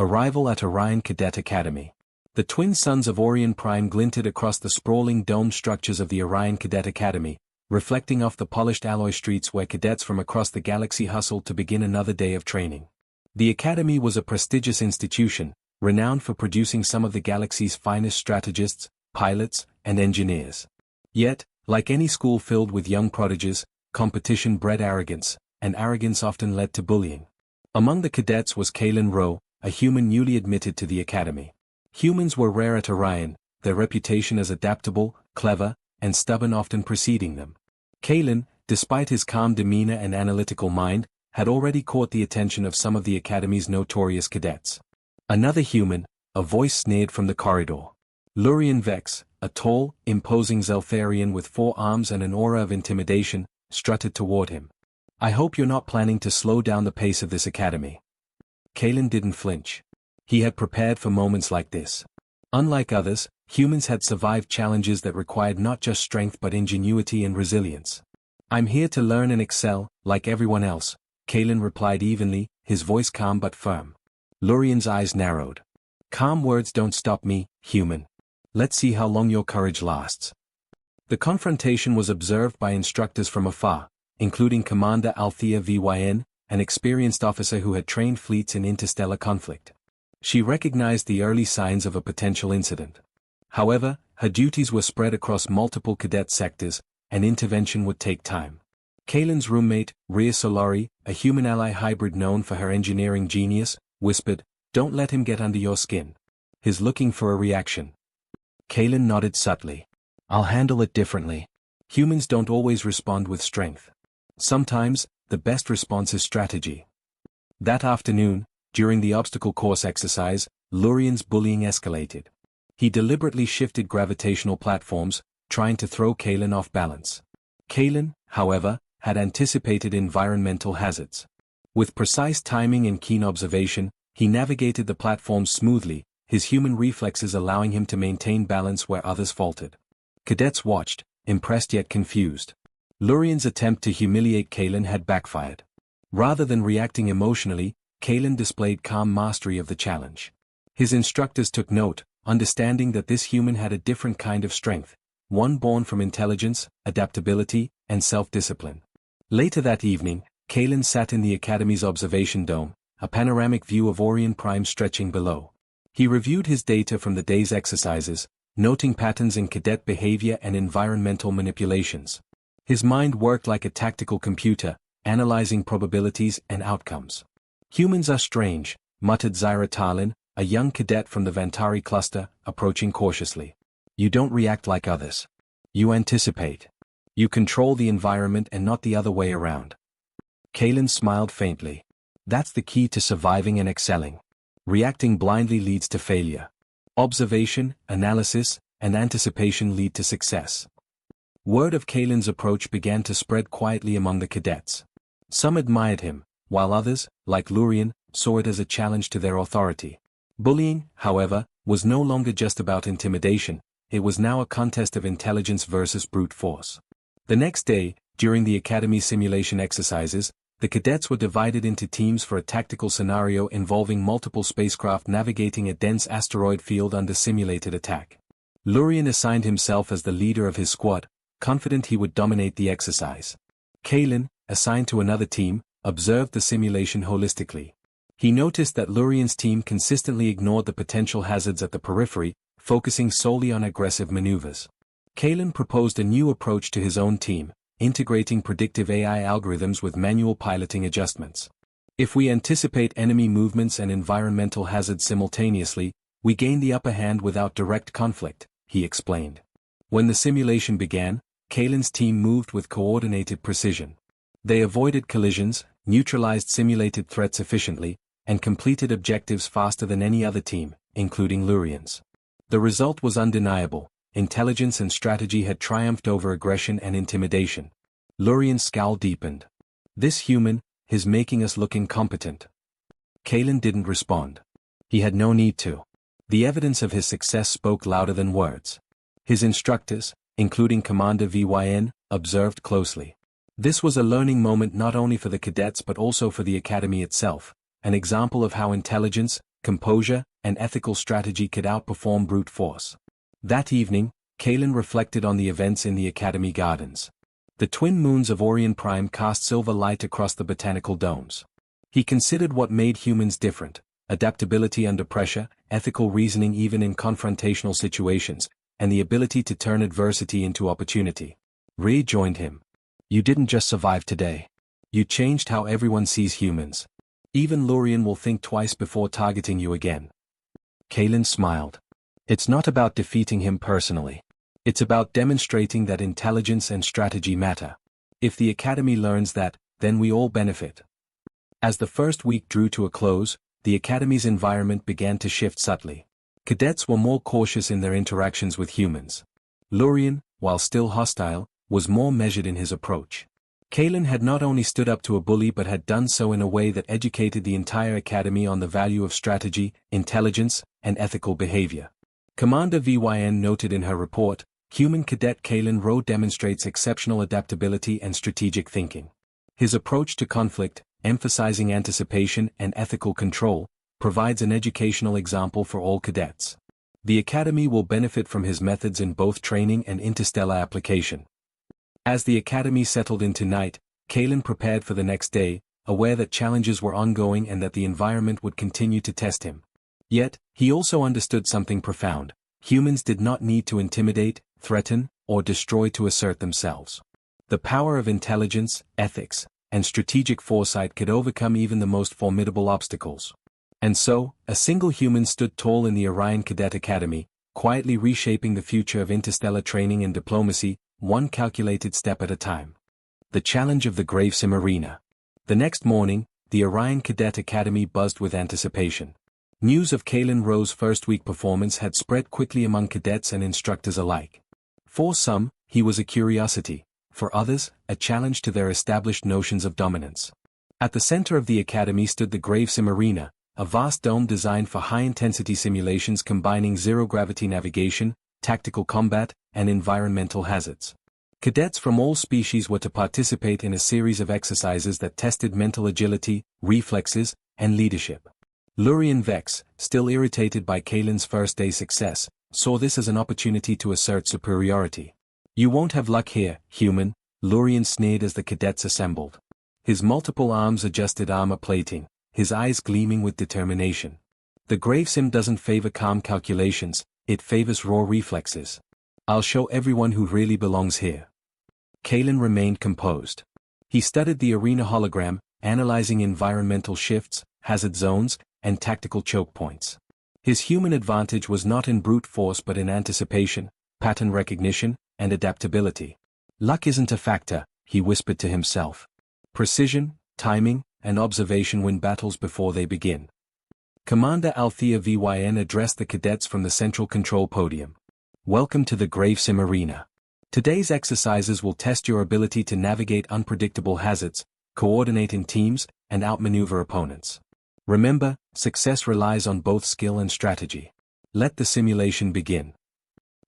Arrival at Orion Cadet Academy. The twin suns of Orion Prime glinted across the sprawling domed structures of the Orion Cadet Academy, reflecting off the polished alloy streets where cadets from across the galaxy hustled to begin another day of training. The academy was a prestigious institution, renowned for producing some of the galaxy's finest strategists, pilots, and engineers. Yet, like any school filled with young prodigies, competition bred arrogance, and arrogance often led to bullying. Among the cadets was Kalen Rowe, a human newly admitted to the academy. Humans were rare at Orion, their reputation as adaptable, clever, and stubborn often preceding them. Kalen, despite his calm demeanor and analytical mind, had already caught the attention of some of the academy's notorious cadets. Another human, a voice sneered from the corridor. Lurian Vex, a tall, imposing Zeltharian with 4 arms and an aura of intimidation, strutted toward him. "I hope you're not planning to slow down the pace of this academy." Kalen didn't flinch. He had prepared for moments like this. Unlike others, humans had survived challenges that required not just strength but ingenuity and resilience. "I'm here to learn and excel, like everyone else," Kalen replied evenly, his voice calm but firm. Lurian's eyes narrowed. "Calm words don't stop me, human. Let's see how long your courage lasts." The confrontation was observed by instructors from afar, including Commander Althea Vyn, an experienced officer who had trained fleets in interstellar conflict. She recognized the early signs of a potential incident. However, her duties were spread across multiple cadet sectors, and intervention would take time. Kalen's roommate, Rhea Solari, a human ally hybrid known for her engineering genius, whispered, "Don't let him get under your skin. He's looking for a reaction." Kalen nodded subtly. "I'll handle it differently. Humans don't always respond with strength. Sometimes, the best response is strategy." That afternoon, during the obstacle course exercise, Lurian's bullying escalated. He deliberately shifted gravitational platforms, trying to throw Kalen off balance. Kalen, however, had anticipated environmental hazards. With precise timing and keen observation, he navigated the platforms smoothly, his human reflexes allowing him to maintain balance where others faltered. Cadets watched, impressed yet confused. Lurian's attempt to humiliate Kalen had backfired. Rather than reacting emotionally, Kalen displayed calm mastery of the challenge. His instructors took note, understanding that this human had a different kind of strength, one born from intelligence, adaptability, and self-discipline. Later that evening, Kalen sat in the Academy's observation dome, a panoramic view of Orion Prime stretching below. He reviewed his data from the day's exercises, noting patterns in cadet behavior and environmental manipulations. His mind worked like a tactical computer, analyzing probabilities and outcomes. "Humans are strange," muttered Zyra Tarlin, a young cadet from the Vantari cluster, approaching cautiously. "You don't react like others. You anticipate. You control the environment and not the other way around." Kalen smiled faintly. "That's the key to surviving and excelling. Reacting blindly leads to failure. Observation, analysis, and anticipation lead to success." Word of Kalen's approach began to spread quietly among the cadets. Some admired him, while others, like Lurian, saw it as a challenge to their authority. Bullying, however, was no longer just about intimidation, it was now a contest of intelligence versus brute force. The next day, during the Academy simulation exercises, the cadets were divided into teams for a tactical scenario involving multiple spacecraft navigating a dense asteroid field under simulated attack. Lurian assigned himself as the leader of his squad, confident he would dominate the exercise. Kalen, assigned to another team, observed the simulation holistically. He noticed that Lurian's team consistently ignored the potential hazards at the periphery, focusing solely on aggressive maneuvers. Kalen proposed a new approach to his own team, integrating predictive AI algorithms with manual piloting adjustments. "If we anticipate enemy movements and environmental hazards simultaneously, we gain the upper hand without direct conflict," he explained. When the simulation began, Kalen's team moved with coordinated precision. They avoided collisions, neutralized simulated threats efficiently, and completed objectives faster than any other team, including Lurian's. The result was undeniable. Intelligence and strategy had triumphed over aggression and intimidation. Lurian's scowl deepened. "This human, is making us look incompetent." Kalen didn't respond. He had no need to. The evidence of his success spoke louder than words. His instructors, including Commander Vyn, observed closely. This was a learning moment not only for the cadets but also for the Academy itself, an example of how intelligence, composure, and ethical strategy could outperform brute force. That evening, Kalen reflected on the events in the Academy gardens. The twin moons of Orion Prime cast silver light across the botanical domes. He considered what made humans different: adaptability under pressure, ethical reasoning even in confrontational situations, and the ability to turn adversity into opportunity. Ray joined him. "You didn't just survive today. You changed how everyone sees humans. Even Lurian will think twice before targeting you again." Kalen smiled. "It's not about defeating him personally. It's about demonstrating that intelligence and strategy matter. If the Academy learns that, then we all benefit." As the first week drew to a close, the Academy's environment began to shift subtly. Cadets were more cautious in their interactions with humans. Lurian, while still hostile, was more measured in his approach. Kalen had not only stood up to a bully but had done so in a way that educated the entire Academy on the value of strategy, intelligence, and ethical behavior. Commander VYN noted in her report, "Human Cadet Kalen Rowe demonstrates exceptional adaptability and strategic thinking. His approach to conflict, emphasizing anticipation and ethical control, provides an educational example for all cadets. The Academy will benefit from his methods in both training and interstellar application." As the Academy settled into night, Kalen prepared for the next day, aware that challenges were ongoing and that the environment would continue to test him. Yet, he also understood something profound: humans did not need to intimidate, threaten, or destroy to assert themselves. The power of intelligence, ethics, and strategic foresight could overcome even the most formidable obstacles. And so, a single human stood tall in the Orion Cadet Academy, quietly reshaping the future of interstellar training and diplomacy, one calculated step at a time. The challenge of the Gravesim Arena. The next morning, the Orion Cadet Academy buzzed with anticipation. News of Kalen Rowe's first-week performance had spread quickly among cadets and instructors alike. For some, he was a curiosity; for others, a challenge to their established notions of dominance. At the center of the Academy stood the Gravesim Arena, a vast dome designed for high-intensity simulations combining zero-gravity navigation, tactical combat, and environmental hazards. Cadets from all species were to participate in a series of exercises that tested mental agility, reflexes, and leadership. Lurian Vex, still irritated by Kalen's first-day success, saw this as an opportunity to assert superiority. "You won't have luck here, human," Lurian sneered as the cadets assembled. His multiple arms adjusted armor plating, his eyes gleaming with determination. "The Gravesim doesn't favor calm calculations, it favors raw reflexes. I'll show everyone who really belongs here." Kalen remained composed. He studied the arena hologram, analyzing environmental shifts, hazard zones, and tactical choke points. His human advantage was not in brute force but in anticipation, pattern recognition, and adaptability. "Luck isn't a factor," he whispered to himself. "Precision, timing, and observation win battles before they begin." Commander Althea VYN addressed the cadets from the central control podium. "Welcome to the Gravesim Arena. Today's exercises will test your ability to navigate unpredictable hazards, coordinate in teams, and outmaneuver opponents. Remember, success relies on both skill and strategy. Let the simulation begin."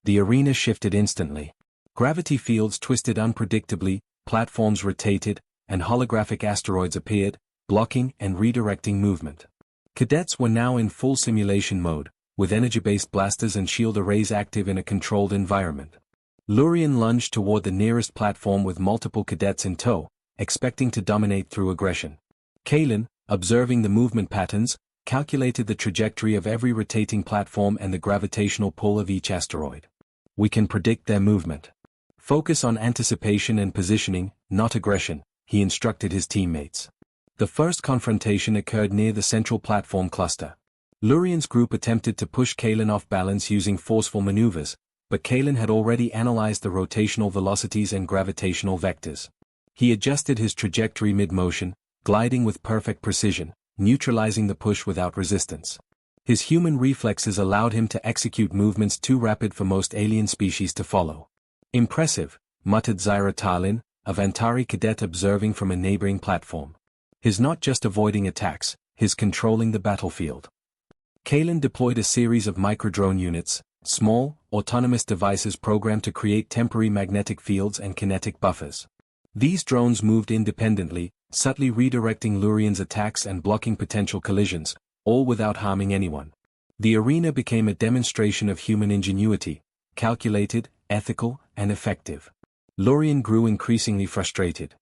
The arena shifted instantly. Gravity fields twisted unpredictably, platforms rotated, and holographic asteroids appeared, blocking and redirecting movement. Cadets were now in full simulation mode, with energy-based blasters and shield arrays active in a controlled environment. Lurian lunged toward the nearest platform with multiple cadets in tow, expecting to dominate through aggression. Kalen, observing the movement patterns, calculated the trajectory of every rotating platform and the gravitational pull of each asteroid. "We can predict their movement. Focus on anticipation and positioning, not aggression," he instructed his teammates. The first confrontation occurred near the central platform cluster. Lurian's group attempted to push Kalen off balance using forceful maneuvers, but Kalen had already analyzed the rotational velocities and gravitational vectors. He adjusted his trajectory mid-motion, gliding with perfect precision, neutralizing the push without resistance. His human reflexes allowed him to execute movements too rapid for most alien species to follow. "Impressive," muttered Zyra Tarlin, a Vantari cadet observing from a neighboring platform. "He's not just avoiding attacks, he's controlling the battlefield." Kalen deployed a series of microdrone units, small, autonomous devices programmed to create temporary magnetic fields and kinetic buffers. These drones moved independently, subtly redirecting Lurian's attacks and blocking potential collisions, all without harming anyone. The arena became a demonstration of human ingenuity, calculated, ethical, and effective. Lurien grew increasingly frustrated.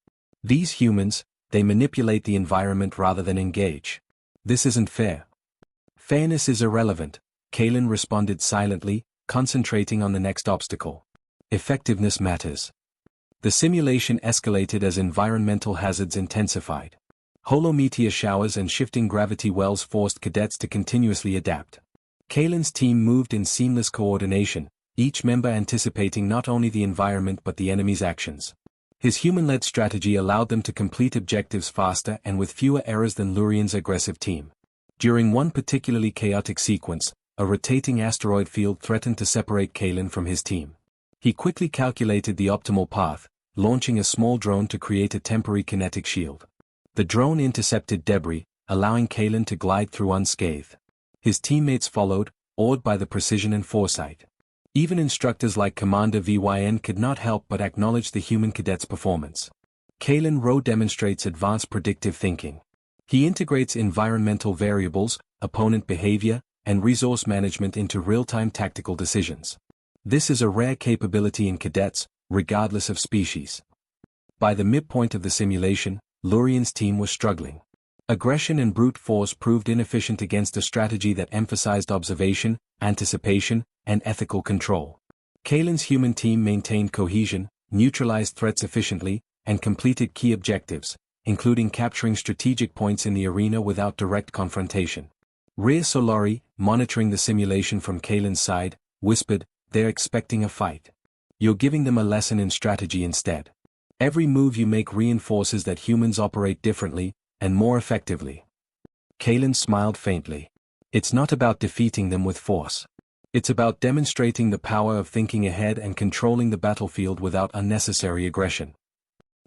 These humans, they manipulate the environment rather than engage. This isn't fair. Fairness is irrelevant, Kalen responded silently, concentrating on the next obstacle. Effectiveness matters. The simulation escalated as environmental hazards intensified. Holometeor showers and shifting gravity wells forced cadets to continuously adapt. Kalen's team moved in seamless coordination, each member anticipating not only the environment but the enemy's actions. His human-led strategy allowed them to complete objectives faster and with fewer errors than Lurien's aggressive team. During one particularly chaotic sequence, a rotating asteroid field threatened to separate Kalen from his team. He quickly calculated the optimal path, launching a small drone to create a temporary kinetic shield. The drone intercepted debris, allowing Kalen to glide through unscathed. His teammates followed, awed by the precision and foresight. Even instructors like Commander VYN could not help but acknowledge the human cadet's performance. Kalen Rowe demonstrates advanced predictive thinking. He integrates environmental variables, opponent behavior, and resource management into real-time tactical decisions. This is a rare capability in cadets, regardless of species. By the midpoint of the simulation, Lurien's team was struggling. Aggression and brute force proved inefficient against a strategy that emphasized observation, anticipation, and ethical control. Kalen's human team maintained cohesion, neutralized threats efficiently, and completed key objectives, including capturing strategic points in the arena without direct confrontation. Rear Solari, monitoring the simulation from Kalen's side, whispered, "They're expecting a fight. You're giving them a lesson in strategy instead. Every move you make reinforces that humans operate differently, and more effectively." Kalen smiled faintly. It's not about defeating them with force. It's about demonstrating the power of thinking ahead and controlling the battlefield without unnecessary aggression.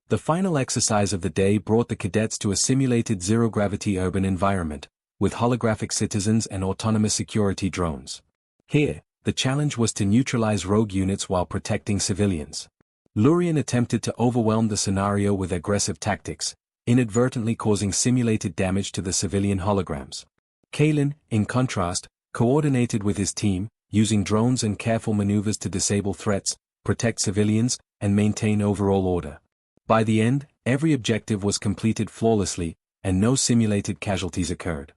The final exercise of the day brought the cadets to a simulated zero-gravity urban environment, with holographic citizens and autonomous security drones. Here, the challenge was to neutralize rogue units while protecting civilians. Lurien attempted to overwhelm the scenario with aggressive tactics, inadvertently causing simulated damage to the civilian holograms. Kalen, in contrast, coordinated with his team, using drones and careful maneuvers to disable threats, protect civilians, and maintain overall order. By the end, every objective was completed flawlessly, and no simulated casualties occurred.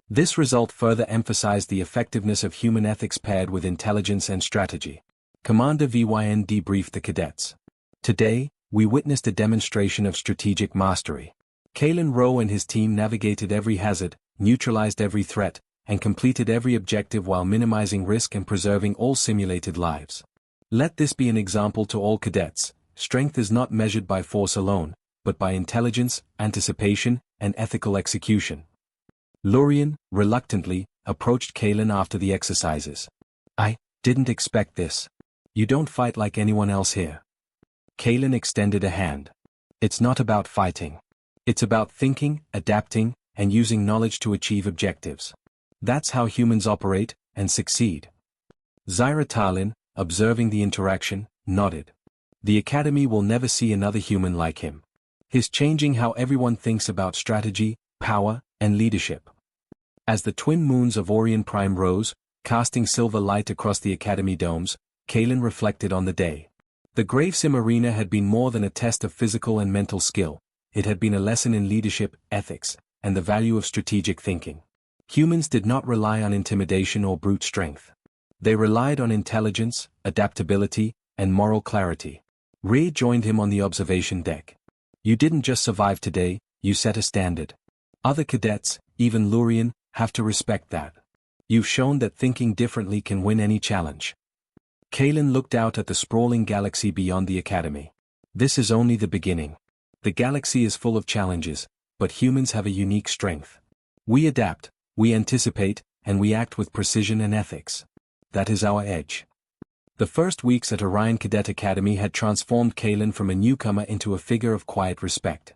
This result further emphasized the effectiveness of human ethics paired with intelligence and strategy. Commander VYN debriefed the cadets. Today, we witnessed a demonstration of strategic mastery. Kalen Rowe and his team navigated every hazard, neutralized every threat, and completed every objective while minimizing risk and preserving all simulated lives. Let this be an example to all cadets. Strength is not measured by force alone, but by intelligence, anticipation, and ethical execution. Lurien, reluctantly, approached Kalen after the exercises. "I didn't expect this. You don't fight like anyone else here." Kalen extended a hand. "It's not about fighting. It's about thinking, adapting, and using knowledge to achieve objectives. That's how humans operate, and succeed." Zyra Tarlin, observing the interaction, nodded. The Academy will never see another human like him. He's changing how everyone thinks about strategy, power, and leadership. As the twin moons of Orion Prime rose, casting silver light across the Academy domes, Kalen reflected on the day. The Gravesim Arena had been more than a test of physical and mental skill. It had been a lesson in leadership, ethics, and the value of strategic thinking. Humans did not rely on intimidation or brute strength. They relied on intelligence, adaptability, and moral clarity. Ray joined him on the observation deck. "You didn't just survive today, you set a standard. Other cadets, even Lurien, have to respect that. You've shown that thinking differently can win any challenge." Kalen looked out at the sprawling galaxy beyond the Academy. "This is only the beginning. The galaxy is full of challenges, but humans have a unique strength. We adapt, we anticipate, and we act with precision and ethics. That is our edge." The first weeks at Orion Cadet Academy had transformed Kalen from a newcomer into a figure of quiet respect.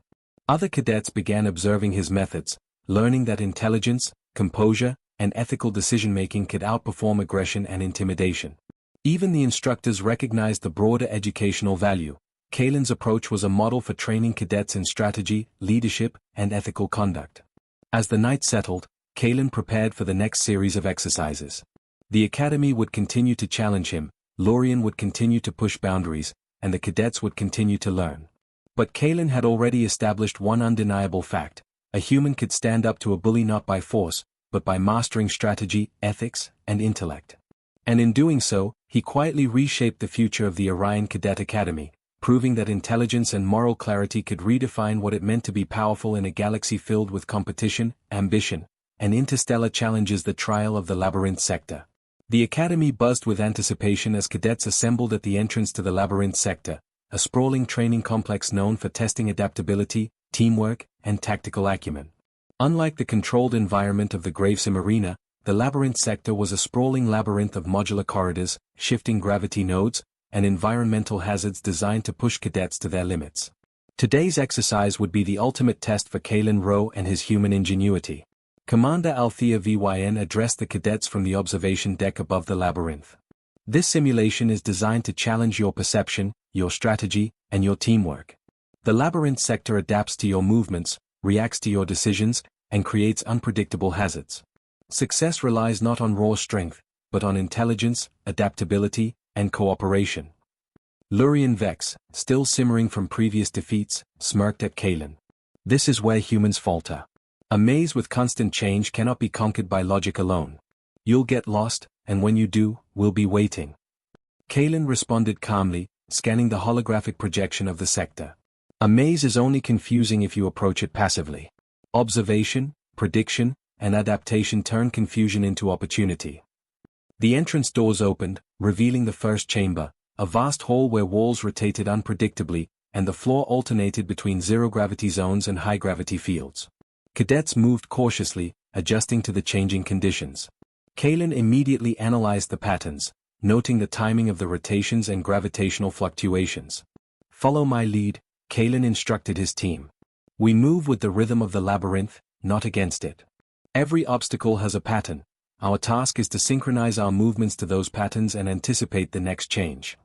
Other cadets began observing his methods, learning that intelligence, composure, and ethical decision-making could outperform aggression and intimidation. Even the instructors recognized the broader educational value. Kalen's approach was a model for training cadets in strategy, leadership, and ethical conduct. As the night settled, Kalen prepared for the next series of exercises. The academy would continue to challenge him, Lorien would continue to push boundaries, and the cadets would continue to learn. But Kalen had already established one undeniable fact: a human could stand up to a bully not by force, but by mastering strategy, ethics, and intellect. And in doing so, he quietly reshaped the future of the Orion Cadet Academy, proving that intelligence and moral clarity could redefine what it meant to be powerful in a galaxy filled with competition, ambition, and interstellar challenges. The trial of the Labyrinth Sector. The academy buzzed with anticipation as cadets assembled at the entrance to the Labyrinth Sector, a sprawling training complex known for testing adaptability, teamwork, and tactical acumen. Unlike the controlled environment of the Gravesim Arena, the Labyrinth Sector was a sprawling labyrinth of modular corridors, shifting gravity nodes, and environmental hazards designed to push cadets to their limits. Today's exercise would be the ultimate test for Kalen Rowe and his human ingenuity. Commander Althea Vyn addressed the cadets from the observation deck above the labyrinth. This simulation is designed to challenge your perception, your strategy, and your teamwork. The Labyrinth Sector adapts to your movements, reacts to your decisions, and creates unpredictable hazards. Success relies not on raw strength, but on intelligence, adaptability, and cooperation. Lorien Vex, still simmering from previous defeats, smirked at Kalen. This is where humans falter. A maze with constant change cannot be conquered by logic alone. You'll get lost, and when you do, we'll be waiting. Kalen responded calmly, scanning the holographic projection of the sector. A maze is only confusing if you approach it passively. Observation, prediction, and adaptation turn confusion into opportunity. The entrance doors opened, revealing the first chamber, a vast hall where walls rotated unpredictably, and the floor alternated between zero-gravity zones and high-gravity fields. Cadets moved cautiously, adjusting to the changing conditions. Kalen immediately analyzed the patterns, noting the timing of the rotations and gravitational fluctuations. "Follow my lead," Kalen instructed his team. "We move with the rhythm of the labyrinth, not against it. Every obstacle has a pattern. Our task is to synchronize our movements to those patterns and anticipate the next change."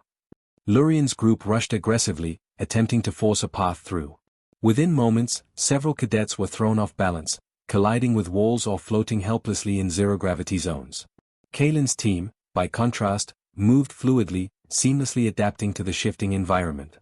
Lurien's group rushed aggressively, attempting to force a path through. Within moments, several cadets were thrown off balance, colliding with walls or floating helplessly in zero-gravity zones. Kalen's team, by contrast, moved fluidly, seamlessly adapting to the shifting environment.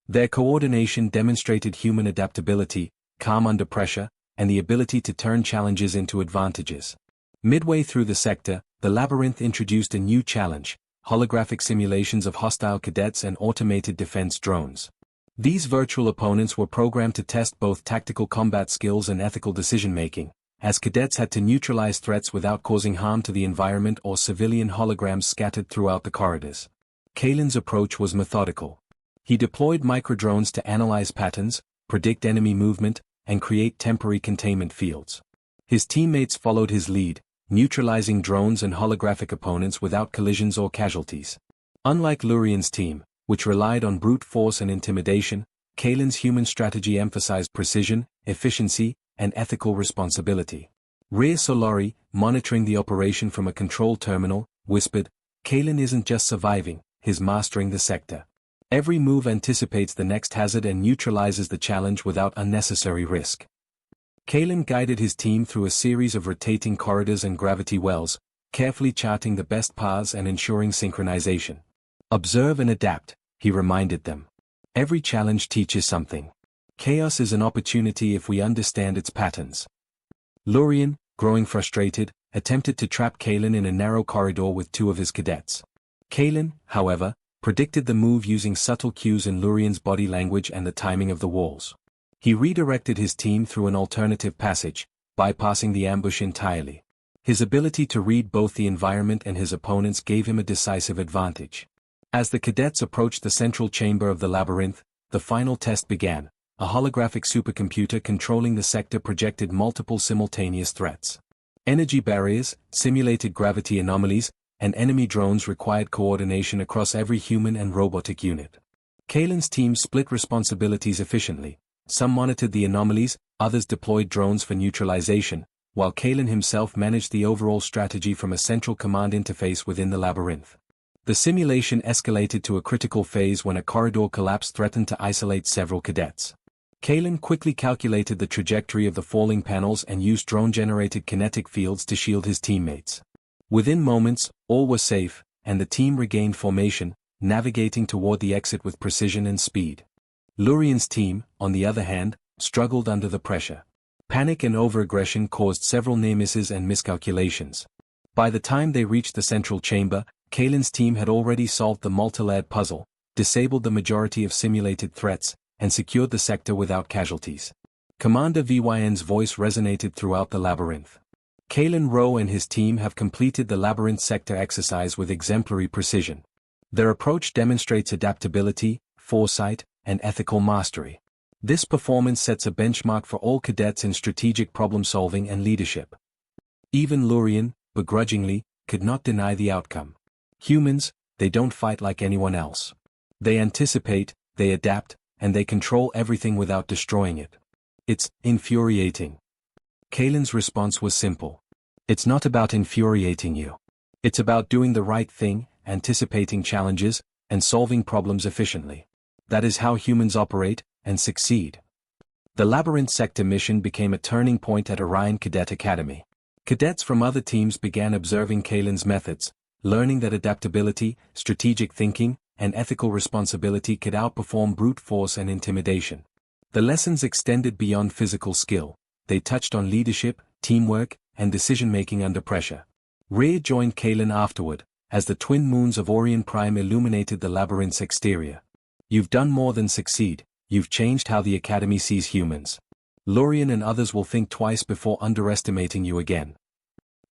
Their coordination demonstrated human adaptability, calm under pressure, and the ability to turn challenges into advantages. Midway through the sector, the labyrinth introduced a new challenge: holographic simulations of hostile cadets and automated defense drones. These virtual opponents were programmed to test both tactical combat skills and ethical decision-making, as cadets had to neutralize threats without causing harm to the environment or civilian holograms scattered throughout the corridors. Kalen's approach was methodical. He deployed microdrones to analyze patterns, predict enemy movement, and create temporary containment fields. His teammates followed his lead, neutralizing drones and holographic opponents without collisions or casualties. Unlike Lurien's team, which relied on brute force and intimidation, Kalen's human strategy emphasized precision, efficiency, and ethical responsibility. Rhea Solari, monitoring the operation from a control terminal, whispered, "Kalen isn't just surviving, he's mastering the sector. Every move anticipates the next hazard and neutralizes the challenge without unnecessary risk." Kalen guided his team through a series of rotating corridors and gravity wells, carefully charting the best paths and ensuring synchronization. "Observe and adapt," he reminded them. "Every challenge teaches something. Chaos is an opportunity if we understand its patterns." Lorien, growing frustrated, attempted to trap Kalen in a narrow corridor with two of his cadets. Kalen, however, predicted the move using subtle cues in Lurien's body language and the timing of the walls. He redirected his team through an alternative passage, bypassing the ambush entirely. His ability to read both the environment and his opponents gave him a decisive advantage. As the cadets approached the central chamber of the labyrinth, the final test began. A holographic supercomputer controlling the sector projected multiple simultaneous threats. Energy barriers, simulated gravity anomalies, and enemy drones required coordination across every human and robotic unit. Kalen's team split responsibilities efficiently. Some monitored the anomalies, others deployed drones for neutralization, while Kalen himself managed the overall strategy from a central command interface within the labyrinth. The simulation escalated to a critical phase when a corridor collapse threatened to isolate several cadets. Kalen quickly calculated the trajectory of the falling panels and used drone-generated kinetic fields to shield his teammates. Within moments, all were safe, and the team regained formation, navigating toward the exit with precision and speed. Lurian's team, on the other hand, struggled under the pressure. Panic and overaggression caused several near misses and miscalculations. By the time they reached the central chamber, Kalen's team had already solved the multi-layered puzzle, disabled the majority of simulated threats, and secured the sector without casualties. Commander VYN's voice resonated throughout the labyrinth. Kalen Rowe and his team have completed the labyrinth sector exercise with exemplary precision. Their approach demonstrates adaptability, foresight, and ethical mastery. This performance sets a benchmark for all cadets in strategic problem-solving and leadership. Even Lurian, begrudgingly, could not deny the outcome. Humans, they don't fight like anyone else. They anticipate, they adapt, and they control everything without destroying it. It's infuriating. Kalen's response was simple. It's not about infuriating you. It's about doing the right thing, anticipating challenges, and solving problems efficiently. That is how humans operate, and succeed. The Labyrinth Sector mission became a turning point at Orion Cadet Academy. Cadets from other teams began observing Kalen's methods, learning that adaptability, strategic thinking, and ethical responsibility could outperform brute force and intimidation. The lessons extended beyond physical skill. They touched on leadership, teamwork, and decision-making under pressure. Rhea joined Kalen afterward, as the twin moons of Orion Prime illuminated the labyrinth's exterior. You've done more than succeed, you've changed how the Academy sees humans. Lurian and others will think twice before underestimating you again.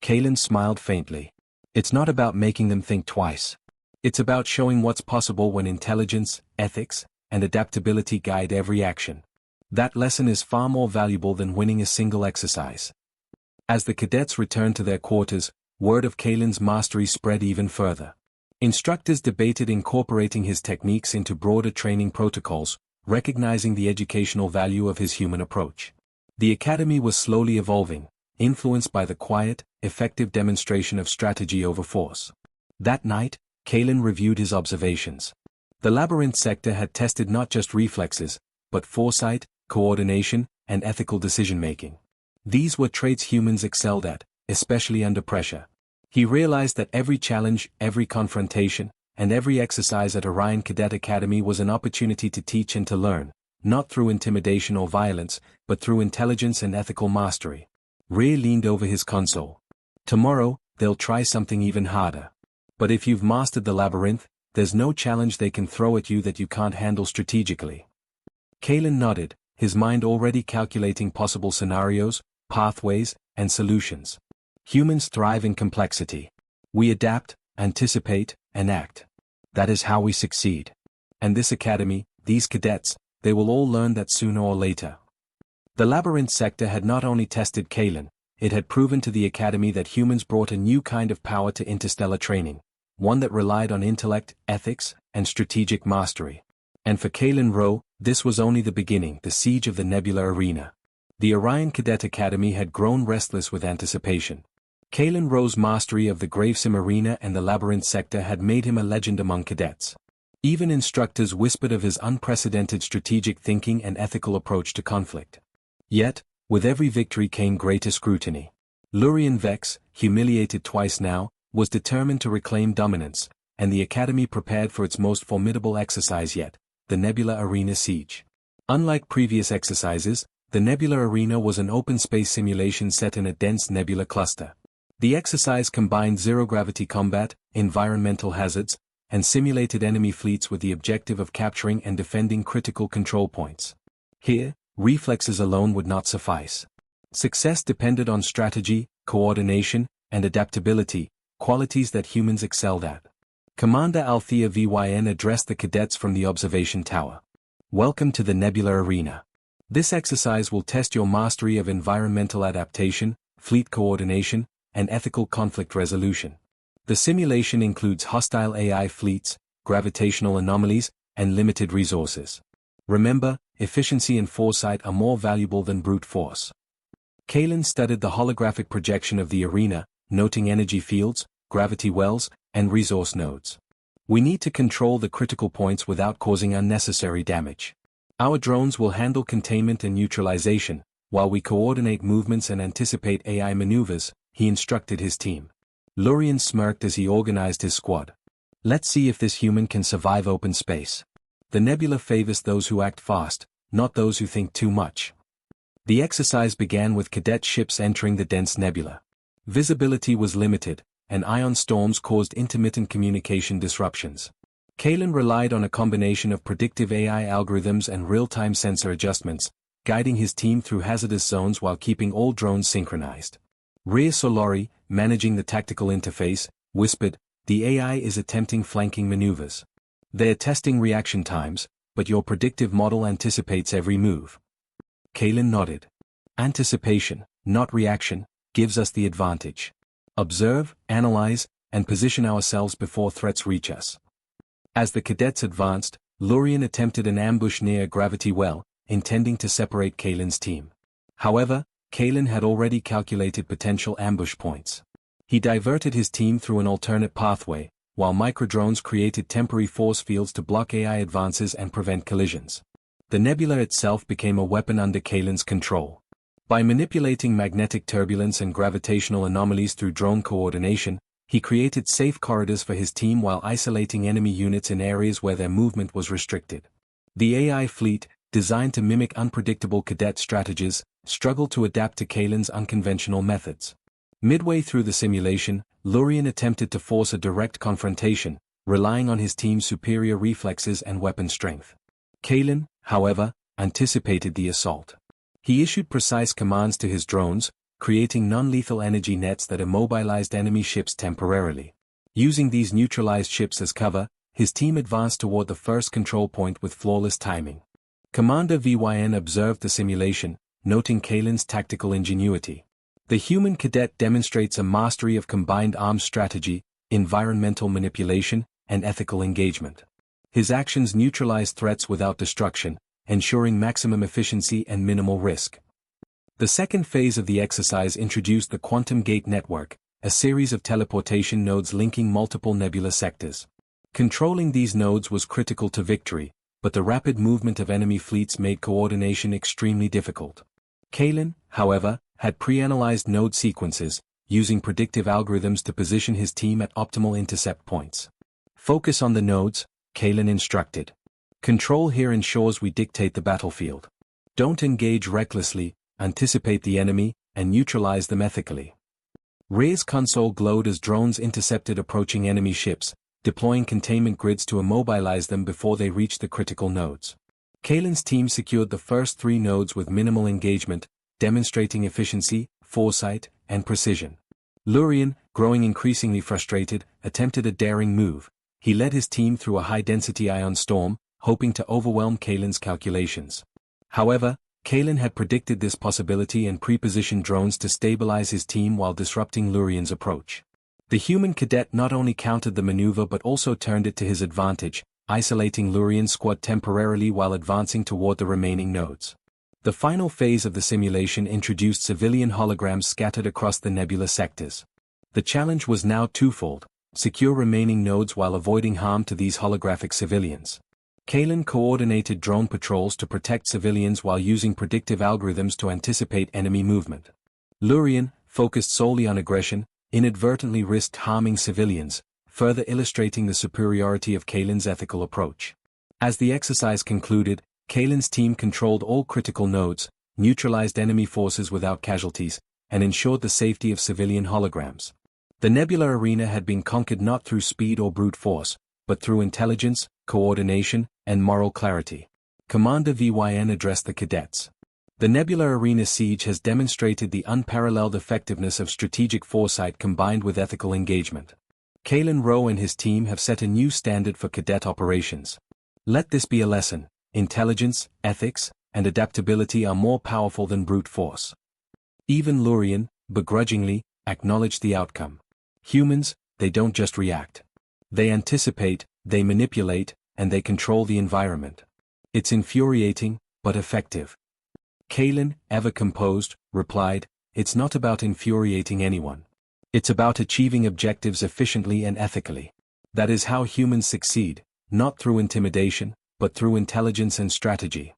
Kalen smiled faintly. It's not about making them think twice. It's about showing what's possible when intelligence, ethics, and adaptability guide every action. That lesson is far more valuable than winning a single exercise. As the cadets returned to their quarters, word of Kalen's mastery spread even further. Instructors debated incorporating his techniques into broader training protocols, recognizing the educational value of his human approach. The academy was slowly evolving, influenced by the quiet, effective demonstration of strategy over force. That night, Kalen reviewed his observations. The labyrinth sector had tested not just reflexes, but foresight, coordination, and ethical decision-making. These were traits humans excelled at, especially under pressure. He realized that every challenge, every confrontation, and every exercise at Orion Cadet Academy was an opportunity to teach and to learn, not through intimidation or violence, but through intelligence and ethical mastery. Rhea leaned over his console. Tomorrow, they'll try something even harder. But if you've mastered the labyrinth, there's no challenge they can throw at you that you can't handle strategically. Kalen nodded, his mind already calculating possible scenarios, pathways, and solutions. Humans thrive in complexity. We adapt, anticipate, and act. That is how we succeed. And this academy, these cadets, they will all learn that sooner or later. The labyrinth sector had not only tested Kalen, it had proven to the academy that humans brought a new kind of power to interstellar training, one that relied on intellect, ethics, and strategic mastery. And for Kalen Rowe, this was only the beginning, the siege of the Nebula Arena. The Orion Cadet Academy had grown restless with anticipation. Kalen Rowe's mastery of the Gravesim Arena and the Labyrinth sector had made him a legend among cadets. Even instructors whispered of his unprecedented strategic thinking and ethical approach to conflict. Yet, with every victory came greater scrutiny. Lurian Vex, humiliated twice now, was determined to reclaim dominance, and the Academy prepared for its most formidable exercise yet, the Nebula Arena Siege. Unlike previous exercises, the Nebula Arena was an open-space simulation set in a dense nebula cluster. The exercise combined zero-gravity combat, environmental hazards, and simulated enemy fleets with the objective of capturing and defending critical control points. Here, reflexes alone would not suffice. Success depended on strategy, coordination, and adaptability, qualities that humans excelled at. Commander Althea VYN addressed the cadets from the observation tower. Welcome to the Nebula Arena. This exercise will test your mastery of environmental adaptation, fleet coordination, and ethical conflict resolution. The simulation includes hostile AI fleets, gravitational anomalies, and limited resources. Remember, efficiency and foresight are more valuable than brute force. Kalen studied the holographic projection of the arena, noting energy fields, gravity wells, and resource nodes. We need to control the critical points without causing unnecessary damage. Our drones will handle containment and neutralization, while we coordinate movements and anticipate AI maneuvers, he instructed his team. Lurien smirked as he organized his squad. Let's see if this human can survive open space. The nebula favors those who act fast, not those who think too much. The exercise began with cadet ships entering the dense nebula. Visibility was limited, and ion storms caused intermittent communication disruptions. Kalen relied on a combination of predictive AI algorithms and real-time sensor adjustments, guiding his team through hazardous zones while keeping all drones synchronized. Rhea Solari, managing the tactical interface, whispered, "The AI is attempting flanking maneuvers. They're testing reaction times, but your predictive model anticipates every move." Kalen nodded. "Anticipation, not reaction, gives us the advantage. Observe, analyze, and position ourselves before threats reach us." As the cadets advanced, Lurien attempted an ambush near a gravity well, intending to separate Kalen's team. However, Kalen had already calculated potential ambush points. He diverted his team through an alternate pathway, while microdrones created temporary force fields to block AI advances and prevent collisions. The nebula itself became a weapon under Kalen's control. By manipulating magnetic turbulence and gravitational anomalies through drone coordination, he created safe corridors for his team while isolating enemy units in areas where their movement was restricted. The AI fleet, designed to mimic unpredictable cadet strategies, struggled to adapt to Kalen's unconventional methods. Midway through the simulation, Lurien attempted to force a direct confrontation, relying on his team's superior reflexes and weapon strength. Kalen, however, anticipated the assault. He issued precise commands to his drones, creating non-lethal energy nets that immobilized enemy ships temporarily. Using these neutralized ships as cover, his team advanced toward the first control point with flawless timing. Commander VYN observed the simulation, noting Kalen's tactical ingenuity. The human cadet demonstrates a mastery of combined arms strategy, environmental manipulation, and ethical engagement. His actions neutralize threats without destruction, ensuring maximum efficiency and minimal risk. The second phase of the exercise introduced the Quantum Gate Network, a series of teleportation nodes linking multiple nebula sectors. Controlling these nodes was critical to victory, but the rapid movement of enemy fleets made coordination extremely difficult. Kalen, however, had pre-analyzed node sequences, using predictive algorithms to position his team at optimal intercept points. "Focus on the nodes," Kalen instructed. "Control here ensures we dictate the battlefield. Don't engage recklessly, anticipate the enemy, and neutralize them ethically." Rhea's console glowed as drones intercepted approaching enemy ships, deploying containment grids to immobilize them before they reached the critical nodes. Kalen's team secured the first 3 nodes with minimal engagement, demonstrating efficiency, foresight, and precision. Lurien, growing increasingly frustrated, attempted a daring move. He led his team through a high-density ion storm, hoping to overwhelm Kalen's calculations. However, Kalen had predicted this possibility and pre-positioned drones to stabilize his team while disrupting Lurien's approach. The human cadet not only countered the maneuver but also turned it to his advantage, isolating Lurien's squad temporarily while advancing toward the remaining nodes. The final phase of the simulation introduced civilian holograms scattered across the nebula sectors. The challenge was now twofold: secure remaining nodes while avoiding harm to these holographic civilians. Kalen coordinated drone patrols to protect civilians while using predictive algorithms to anticipate enemy movement. Lurien, focused solely on aggression, inadvertently risked harming civilians, further illustrating the superiority of Kalen's ethical approach. As the exercise concluded, Kalen's team controlled all critical nodes, neutralized enemy forces without casualties, and ensured the safety of civilian holograms. The nebula arena had been conquered not through speed or brute force, but through intelligence, coordination, and moral clarity. Commander VYN addressed the cadets. The nebula arena siege has demonstrated the unparalleled effectiveness of strategic foresight combined with ethical engagement. Kalen Rowe and his team have set a new standard for cadet operations. Let this be a lesson: intelligence, ethics, and adaptability are more powerful than brute force. Even Lurien, begrudgingly, acknowledged the outcome. Humans, they don't just react. They anticipate, they manipulate, and they control the environment. It's infuriating, but effective. Kalen, ever composed, replied, "It's not about infuriating anyone. It's about achieving objectives efficiently and ethically. That is how humans succeed, not through intimidation, but through intelligence and strategy."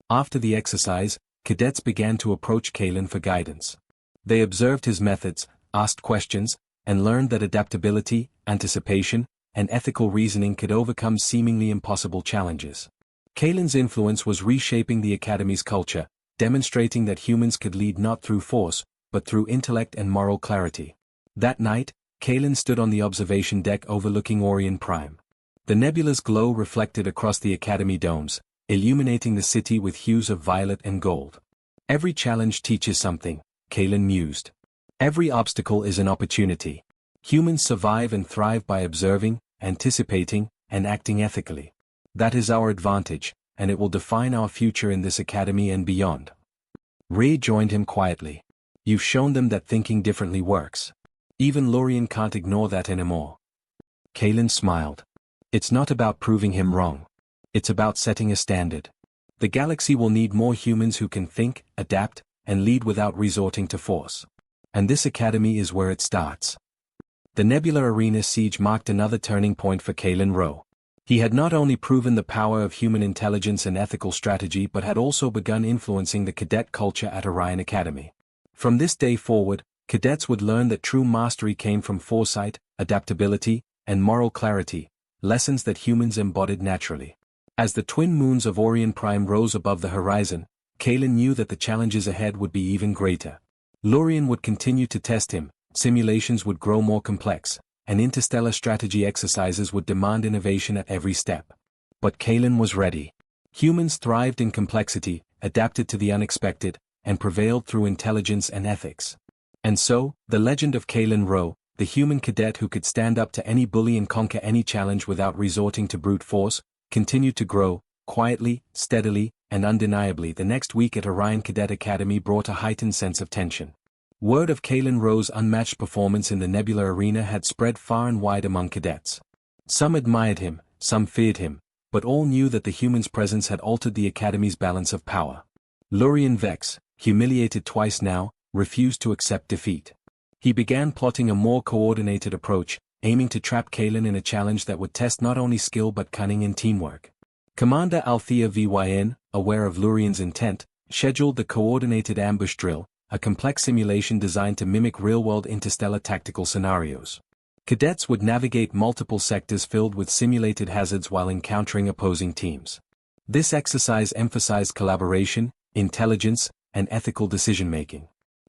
After the exercise, cadets began to approach Kalen for guidance. They observed his methods, asked questions, and learned that adaptability, anticipation, and ethical reasoning could overcome seemingly impossible challenges. Kalen's influence was reshaping the Academy's culture, demonstrating that humans could lead not through force, but through intellect and moral clarity. That night, Kalen stood on the observation deck overlooking Orion Prime. The nebula's glow reflected across the Academy domes, illuminating the city with hues of violet and gold. Every challenge teaches something, Kalen mused. Every obstacle is an opportunity. Humans survive and thrive by observing, anticipating, and acting ethically. That is our advantage, and it will define our future in this academy and beyond. Ray joined him quietly. You've shown them that thinking differently works. Even Lorien can't ignore that anymore. Kalen smiled. It's not about proving him wrong. It's about setting a standard. The galaxy will need more humans who can think, adapt, and lead without resorting to force. And this academy is where it starts. The Nebula Arena siege marked another turning point for Kalen Rowe. He had not only proven the power of human intelligence and ethical strategy but had also begun influencing the cadet culture at Orion Academy. From this day forward, cadets would learn that true mastery came from foresight, adaptability, and moral clarity, lessons that humans embodied naturally. As the twin moons of Orion Prime rose above the horizon, Kalen knew that the challenges ahead would be even greater. Lorien would continue to test him, simulations would grow more complex, and interstellar strategy exercises would demand innovation at every step. But Kalen was ready. Humans thrived in complexity, adapted to the unexpected, and prevailed through intelligence and ethics. And so, the legend of Kalen Rowe, the human cadet who could stand up to any bully and conquer any challenge without resorting to brute force, continued to grow, quietly, steadily, and undeniably. The next week at Orion Cadet Academy brought a heightened sense of tension. Word of Kalen Rowe's unmatched performance in the Nebula Arena had spread far and wide among cadets. Some admired him, some feared him, but all knew that the human's presence had altered the Academy's balance of power. Lorien Vex, humiliated twice now, refused to accept defeat. He began plotting a more coordinated approach, aiming to trap Kalen in a challenge that would test not only skill but cunning and teamwork. Commander Althea Vyn, aware of Lurien's intent, scheduled the coordinated ambush drill, a complex simulation designed to mimic real-world interstellar tactical scenarios. Cadets would navigate multiple sectors filled with simulated hazards while encountering opposing teams. This exercise emphasized collaboration, intelligence, and ethical decision-making.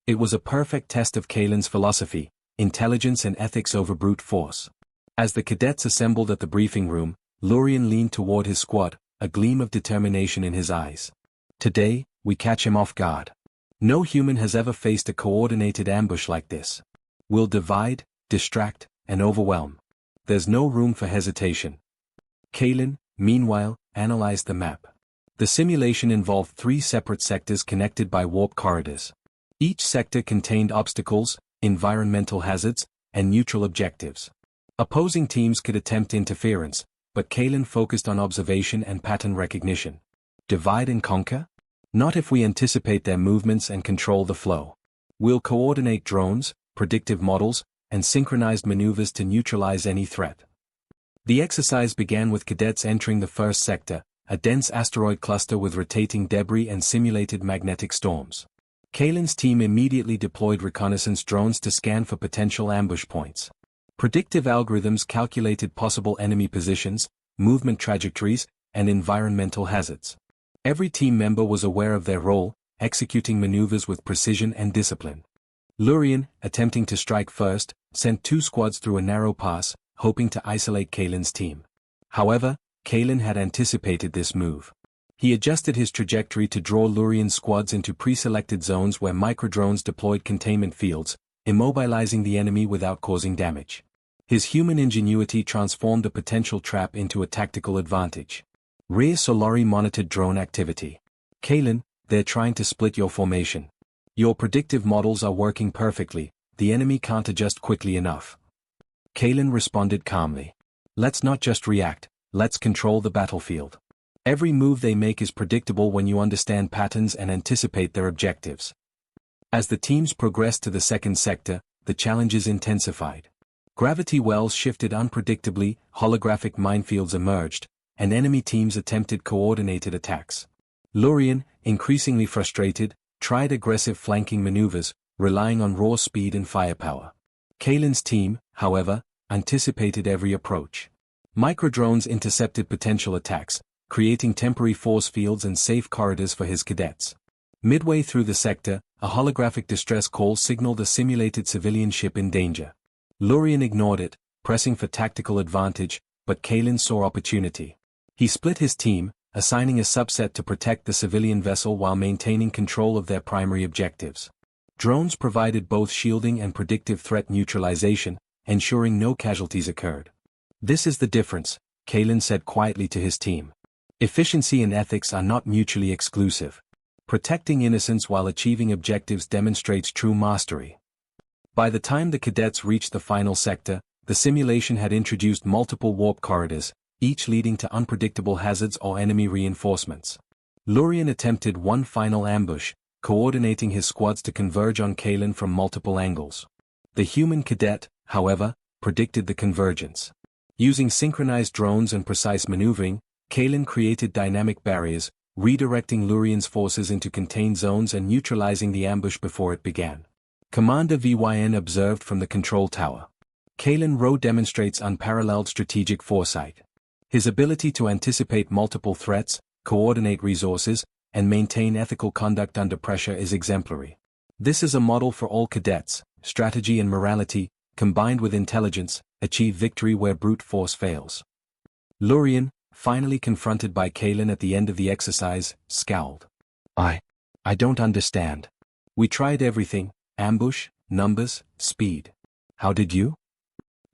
It was a perfect test of Kalen's philosophy, intelligence and ethics over brute force. As the cadets assembled at the briefing room, Lorien leaned toward his squad, a gleam of determination in his eyes. Today, we catch him off guard. No human has ever faced a coordinated ambush like this. We'll divide, distract, and overwhelm. There's no room for hesitation. Kalen, meanwhile, analyzed the map. The simulation involved 3 separate sectors connected by warp corridors. Each sector contained obstacles, environmental hazards, and neutral objectives. Opposing teams could attempt interference, but Kalen focused on observation and pattern recognition. Divide and conquer? Not if we anticipate their movements and control the flow. We'll coordinate drones, predictive models, and synchronized maneuvers to neutralize any threat. The exercise began with cadets entering the first sector, a dense asteroid cluster with rotating debris and simulated magnetic storms. Kalen's team immediately deployed reconnaissance drones to scan for potential ambush points. Predictive algorithms calculated possible enemy positions, movement trajectories, and environmental hazards. Every team member was aware of their role, executing maneuvers with precision and discipline. Lorien, attempting to strike first, sent 2 squads through a narrow pass, hoping to isolate Kalen's team. However, Kalen had anticipated this move. He adjusted his trajectory to draw Lurien's squads into pre-selected zones where microdrones deployed containment fields, immobilizing the enemy without causing damage. His human ingenuity transformed a potential trap into a tactical advantage. Rhea Solari monitored drone activity. Kalen, they're trying to split your formation. Your predictive models are working perfectly, the enemy can't adjust quickly enough. Kalen responded calmly. Let's not just react, let's control the battlefield. Every move they make is predictable when you understand patterns and anticipate their objectives. As the teams progressed to the second sector, the challenges intensified. Gravity wells shifted unpredictably, holographic minefields emerged, and enemy teams attempted coordinated attacks. Lurian, increasingly frustrated, tried aggressive flanking maneuvers, relying on raw speed and firepower. Kalen's team, however, anticipated every approach. Microdrones intercepted potential attacks, creating temporary force fields and safe corridors for his cadets. Midway through the sector, a holographic distress call signaled a simulated civilian ship in danger. Lurian ignored it, pressing for tactical advantage, but Kalen saw opportunity. He split his team, assigning a subset to protect the civilian vessel while maintaining control of their primary objectives. Drones provided both shielding and predictive threat neutralization, ensuring no casualties occurred. "This is the difference," Kalen said quietly to his team. "Efficiency and ethics are not mutually exclusive. Protecting innocence while achieving objectives demonstrates true mastery." By the time the cadets reached the final sector, the simulation had introduced multiple warp corridors, each leading to unpredictable hazards or enemy reinforcements. Lurian attempted one final ambush, coordinating his squads to converge on Kalen from multiple angles. The human cadet, however, predicted the convergence. Using synchronized drones and precise maneuvering, Kalen created dynamic barriers, redirecting Lurian's forces into contained zones and neutralizing the ambush before it began. Commander VYN observed from the control tower. Kalen Rowe demonstrates unparalleled strategic foresight. His ability to anticipate multiple threats, coordinate resources, and maintain ethical conduct under pressure is exemplary. This is a model for all cadets. Strategy and morality, combined with intelligence, achieve victory where brute force fails. Lurian, finally confronted by Kalen at the end of the exercise, scowled. I don't understand. We tried everything: ambush, numbers, speed. How did you?"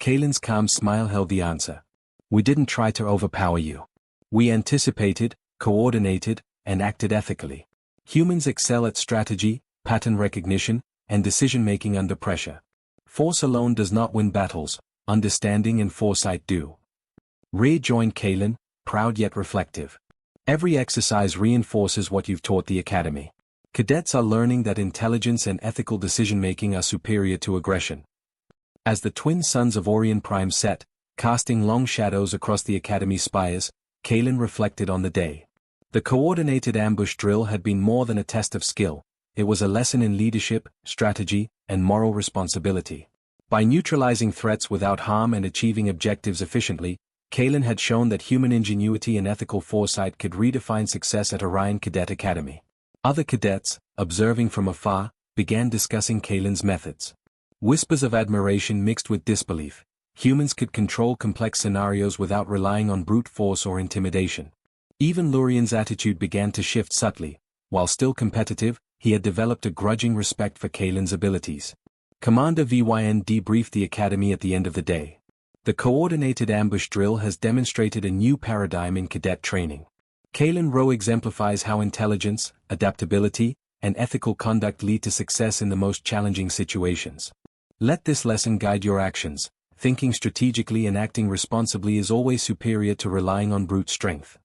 Kalen's calm smile held the answer. "We didn't try to overpower you. We anticipated, coordinated, and acted ethically. Humans excel at strategy, pattern recognition, and decision-making under pressure. Force alone does not win battles, understanding and foresight do." Ray joined Kalen, proud yet reflective. "Every exercise reinforces what you've taught the Academy. Cadets are learning that intelligence and ethical decision-making are superior to aggression." As the twin suns of Orion Prime set, casting long shadows across the Academy spires, Kalen reflected on the day. The coordinated ambush drill had been more than a test of skill. It was a lesson in leadership, strategy, and moral responsibility. By neutralizing threats without harm and achieving objectives efficiently, Kalen had shown that human ingenuity and ethical foresight could redefine success at Orion Cadet Academy. Other cadets, observing from afar, began discussing Kalen's methods. Whispers of admiration mixed with disbelief. Humans could control complex scenarios without relying on brute force or intimidation. Even Lurian's attitude began to shift subtly. While still competitive, he had developed a grudging respect for Kalen's abilities. Commander VYN debriefed the Academy at the end of the day. The coordinated ambush drill has demonstrated a new paradigm in cadet training. Kalen Rowe exemplifies how intelligence, adaptability, and ethical conduct lead to success in the most challenging situations. Let this lesson guide your actions. Thinking strategically and acting responsibly is always superior to relying on brute strength.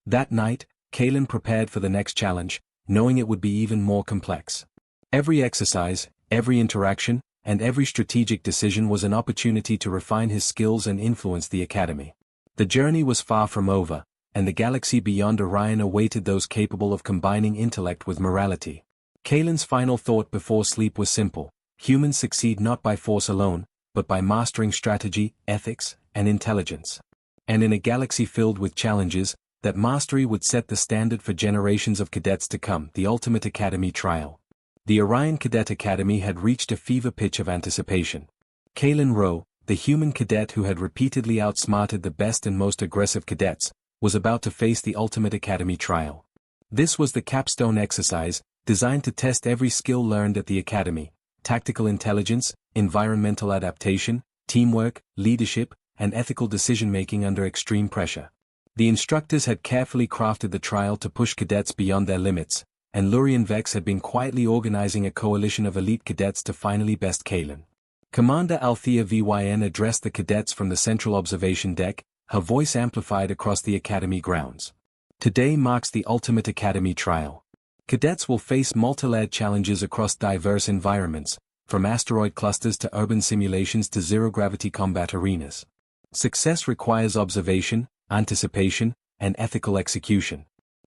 That night, Kalen prepared for the next challenge, knowing it would be even more complex. Every exercise, every interaction, and every strategic decision was an opportunity to refine his skills and influence the Academy. The journey was far from over, and the galaxy beyond Orion awaited those capable of combining intellect with morality. Kalen's final thought before sleep was simple: humans succeed not by force alone, but by mastering strategy, ethics, and intelligence. And in a galaxy filled with challenges, that mastery would set the standard for generations of cadets to come. The ultimate Academy trial. The Orion Cadet Academy had reached a fever pitch of anticipation. Kalen Rowe, the human cadet who had repeatedly outsmarted the best and most aggressive cadets, was about to face the ultimate Academy trial. This was the capstone exercise, designed to test every skill learned at the Academy: tactical intelligence, environmental adaptation, teamwork, leadership, and ethical decision-making under extreme pressure. The instructors had carefully crafted the trial to push cadets beyond their limits, and Lurian Vex had been quietly organizing a coalition of elite cadets to finally best Kalen. Commander Althea VYN addressed the cadets from the central observation deck, her voice amplified across the Academy grounds. Today marks the ultimate Academy trial. Cadets will face multi-layered challenges across diverse environments, from asteroid clusters to urban simulations to zero-gravity combat arenas. Success requires observation, anticipation, and ethical execution.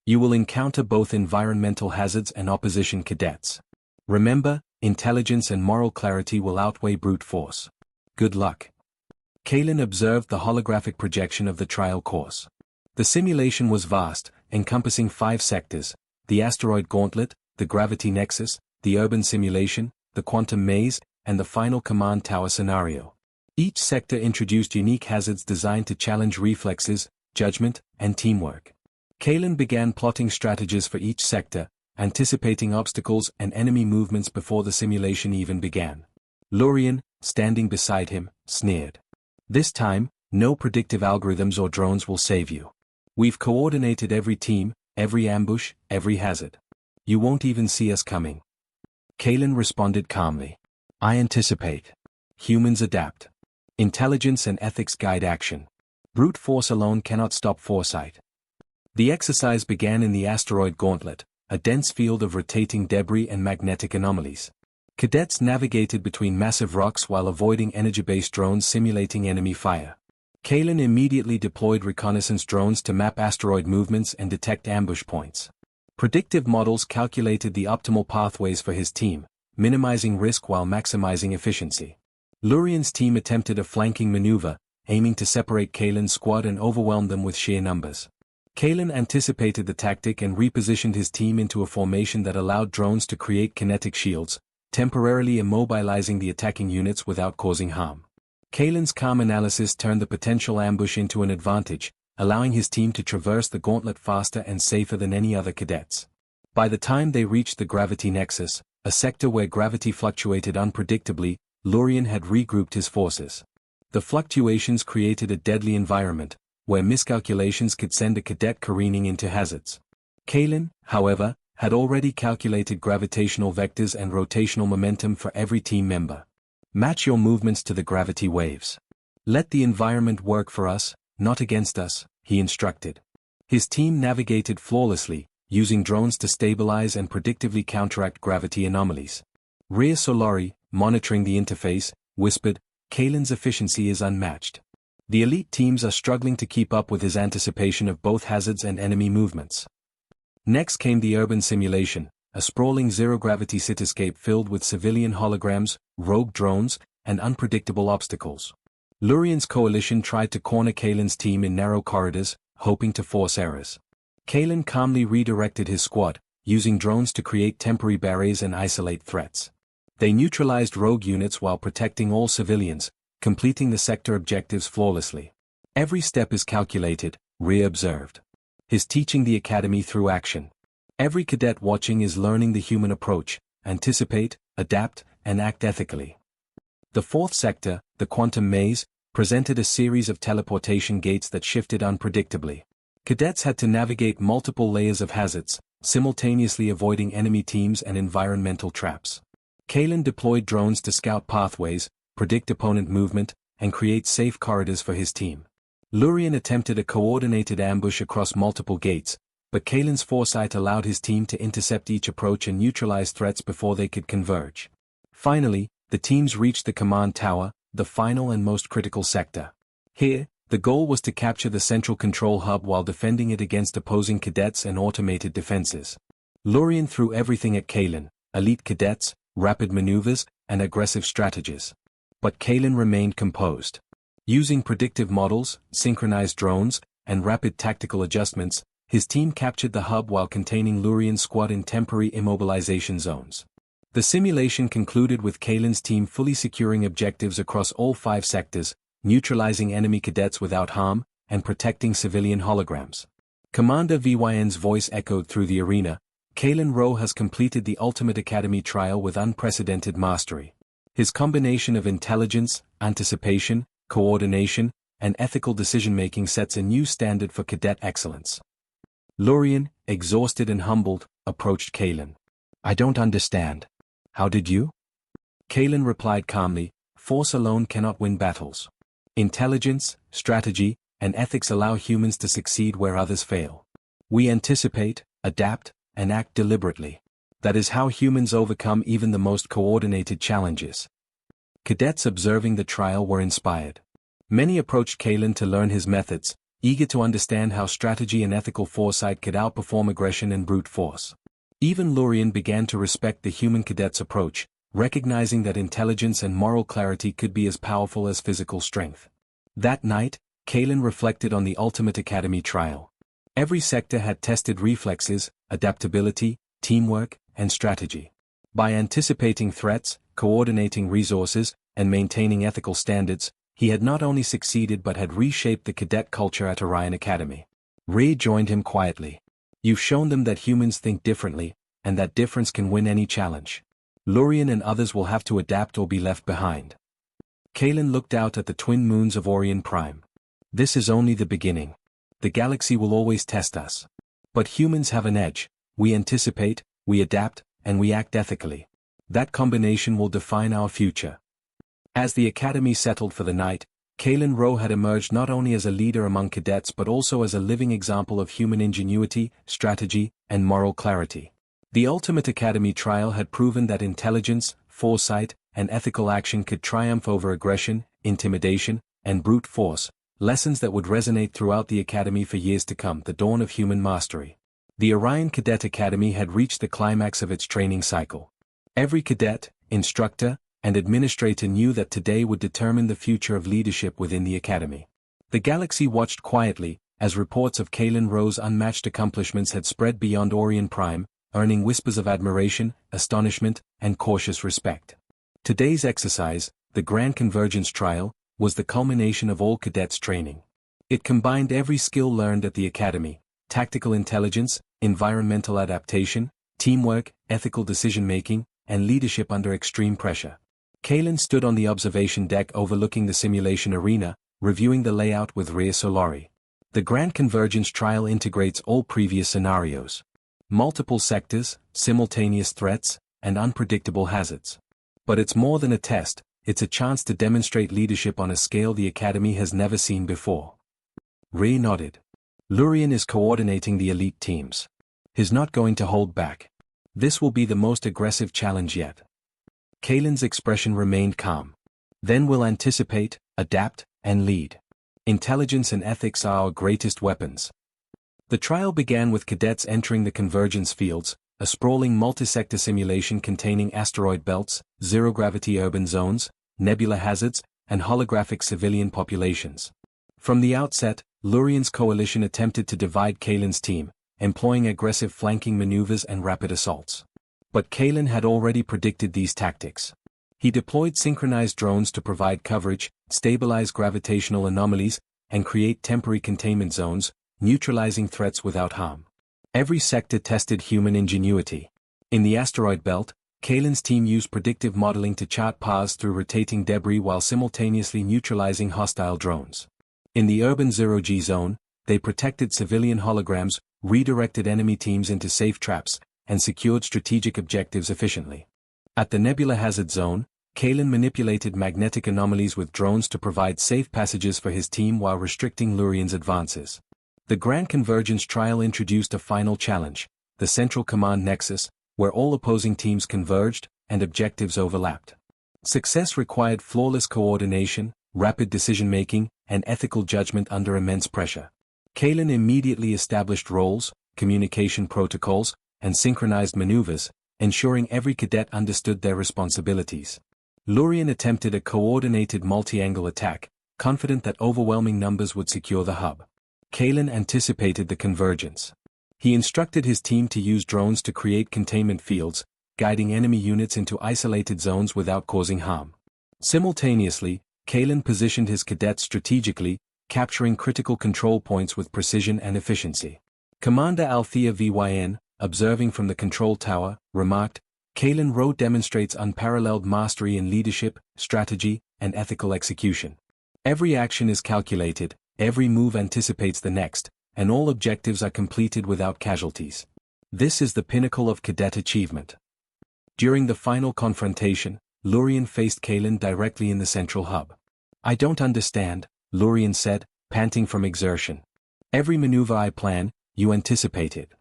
You will encounter both environmental hazards and opposition cadets. Remember, intelligence and moral clarity will outweigh brute force. Good luck. Kalen observed the holographic projection of the trial course. The simulation was vast, encompassing 5 sectors: the asteroid gauntlet, the gravity nexus, the urban simulation, the quantum maze, and the final command tower scenario. Each sector introduced unique hazards designed to challenge reflexes, judgment, and teamwork. Kalen began plotting strategies for each sector, anticipating obstacles and enemy movements before the simulation even began. Lurian, standing beside him, sneered. This time, no predictive algorithms or drones will save you. We've coordinated every team, every ambush, every hazard. You won't even see us coming. Kalen responded calmly. I anticipate. Humans adapt. Intelligence and ethics guide action. Brute force alone cannot stop foresight. The exercise began in the asteroid gauntlet, a dense field of rotating debris and magnetic anomalies. Cadets navigated between massive rocks while avoiding energy-based drones simulating enemy fire. Kalen immediately deployed reconnaissance drones to map asteroid movements and detect ambush points. Predictive models calculated the optimal pathways for his team, minimizing risk while maximizing efficiency. Lurian's team attempted a flanking maneuver, aiming to separate Kalen's squad and overwhelm them with sheer numbers. Kalen anticipated the tactic and repositioned his team into a formation that allowed drones to create kinetic shields, temporarily immobilizing the attacking units without causing harm. Kalen's calm analysis turned the potential ambush into an advantage, allowing his team to traverse the gauntlet faster and safer than any other cadets. By the time they reached the gravity nexus, a sector where gravity fluctuated unpredictably, Lurian had regrouped his forces. The fluctuations created a deadly environment, where miscalculations could send a cadet careening into hazards. Kalen, however, had already calculated gravitational vectors and rotational momentum for every team member. Match your movements to the gravity waves. Let the environment work for us, not against us, he instructed. His team navigated flawlessly, using drones to stabilize and predictively counteract gravity anomalies. Rhea Solari, monitoring the interface, whispered, Kalen's efficiency is unmatched. The elite teams are struggling to keep up with his anticipation of both hazards and enemy movements. Next came the urban simulation, a sprawling zero-gravity cityscape filled with civilian holograms, rogue drones, and unpredictable obstacles. Lurian's coalition tried to corner Kalen's team in narrow corridors, hoping to force errors. Kalen calmly redirected his squad, using drones to create temporary barriers and isolate threats. They neutralized rogue units while protecting all civilians, completing the sector objectives flawlessly. Every step is calculated, Rhea observed. He's teaching the academy through action. Every cadet watching is learning the human approach: anticipate, adapt, and act ethically. The 4th sector, the quantum maze, presented a series of teleportation gates that shifted unpredictably. Cadets had to navigate multiple layers of hazards, simultaneously avoiding enemy teams and environmental traps. Kalen deployed drones to scout pathways, predict opponent movement, and create safe corridors for his team. Lurian attempted a coordinated ambush across multiple gates, but Kalen's foresight allowed his team to intercept each approach and neutralize threats before they could converge. Finally, the teams reached the command tower, the final and most critical sector. Here, the goal was to capture the central control hub while defending it against opposing cadets and automated defenses. Lurian threw everything at Kalen: elite cadets, rapid maneuvers, and aggressive strategies. But Kalen remained composed. Using predictive models, synchronized drones, and rapid tactical adjustments, his team captured the hub while containing Lurian's squad in temporary immobilization zones. The simulation concluded with Kalen's team fully securing objectives across all 5 sectors, neutralizing enemy cadets without harm, and protecting civilian holograms. Commander VYN's voice echoed through the arena. Kalen Rowe has completed the Ultimate Academy trial with unprecedented mastery. His combination of intelligence, anticipation, coordination, and ethical decision-making sets a new standard for cadet excellence. Lurian, exhausted and humbled, approached Kalen. I don't understand. How did you? Kalen replied calmly, force alone cannot win battles. Intelligence, strategy, and ethics allow humans to succeed where others fail. We anticipate, adapt, and act deliberately. That is how humans overcome even the most coordinated challenges. Cadets observing the trial were inspired. Many approached Kalen to learn his methods, eager to understand how strategy and ethical foresight could outperform aggression and brute force. Even Lurien began to respect the human cadet's approach, recognizing that intelligence and moral clarity could be as powerful as physical strength. That night, Kalen reflected on the ultimate academy trial. Every sector had tested reflexes, adaptability, teamwork, and strategy. By anticipating threats, coordinating resources, and maintaining ethical standards, he had not only succeeded but had reshaped the cadet culture at Orion Academy. Ray joined him quietly. "You've shown them that humans think differently, and that difference can win any challenge. Lurien and others will have to adapt or be left behind." Kalen looked out at the twin moons of Orion Prime. "This is only the beginning. The galaxy will always test us. But humans have an edge. We anticipate, we adapt, and we act ethically. That combination will define our future." As the academy settled for the night, Kalen Rowe had emerged not only as a leader among cadets but also as a living example of human ingenuity, strategy, and moral clarity. The ultimate academy trial had proven that intelligence, foresight, and ethical action could triumph over aggression, intimidation, and brute force, lessons that would resonate throughout the academy for years to come. The dawn of human mastery. The Orion Cadet Academy had reached the climax of its training cycle. Every cadet, instructor, and administrator knew that today would determine the future of leadership within the academy. The galaxy watched quietly, as reports of Kalen Rowe's unmatched accomplishments had spread beyond Orion Prime, earning whispers of admiration, astonishment, and cautious respect. Today's exercise, the Grand Convergence Trial, was the culmination of all cadets' training. It combined every skill learned at the academy: tactical intelligence, environmental adaptation, teamwork, ethical decision-making, and leadership under extreme pressure. Kalen stood on the observation deck overlooking the simulation arena, reviewing the layout with Rhea Solari. The Grand Convergence Trial integrates all previous scenarios. Multiple sectors, simultaneous threats, and unpredictable hazards. But it's more than a test, it's a chance to demonstrate leadership on a scale the Academy has never seen before. Ray nodded. Lurien is coordinating the elite teams. He's not going to hold back. This will be the most aggressive challenge yet. Kalen's expression remained calm. Then we'll anticipate, adapt, and lead. Intelligence and ethics are our greatest weapons. The trial began with cadets entering the convergence fields, a sprawling multi-sector simulation containing asteroid belts, zero-gravity urban zones, nebula hazards, and holographic civilian populations. From the outset, Lurien's coalition attempted to divide Kalen's team, employing aggressive flanking maneuvers and rapid assaults. But Kalen had already predicted these tactics. He deployed synchronized drones to provide coverage, stabilize gravitational anomalies, and create temporary containment zones, neutralizing threats without harm. Every sector tested human ingenuity. In the asteroid belt, Kalen's team used predictive modeling to chart paths through rotating debris while simultaneously neutralizing hostile drones. In the urban zero-G zone, they protected civilian holograms, redirected enemy teams into safe traps, and secured strategic objectives efficiently. At the nebula hazard zone, Kalen manipulated magnetic anomalies with drones to provide safe passages for his team while restricting Lurien's advances. The Grand Convergence Trial introduced a final challenge, the Central Command Nexus, where all opposing teams converged and objectives overlapped. Success required flawless coordination, rapid decision-making, and ethical judgment under immense pressure. Kalen immediately established roles, communication protocols, and synchronized maneuvers, ensuring every cadet understood their responsibilities. Lurien attempted a coordinated multi-angle attack, confident that overwhelming numbers would secure the hub. Kalen anticipated the convergence. He instructed his team to use drones to create containment fields, guiding enemy units into isolated zones without causing harm. Simultaneously, Kalen positioned his cadets strategically, capturing critical control points with precision and efficiency. Commander Althea Vyn, observing from the control tower, remarked, "Kalen Rowe demonstrates unparalleled mastery in leadership, strategy, and ethical execution. Every action is calculated, every move anticipates the next, and all objectives are completed without casualties. This is the pinnacle of cadet achievement." During the final confrontation, Lurien faced Kalen directly in the central hub. "I don't understand," Lurien said, panting from exertion. "Every maneuver I plan, you anticipate it.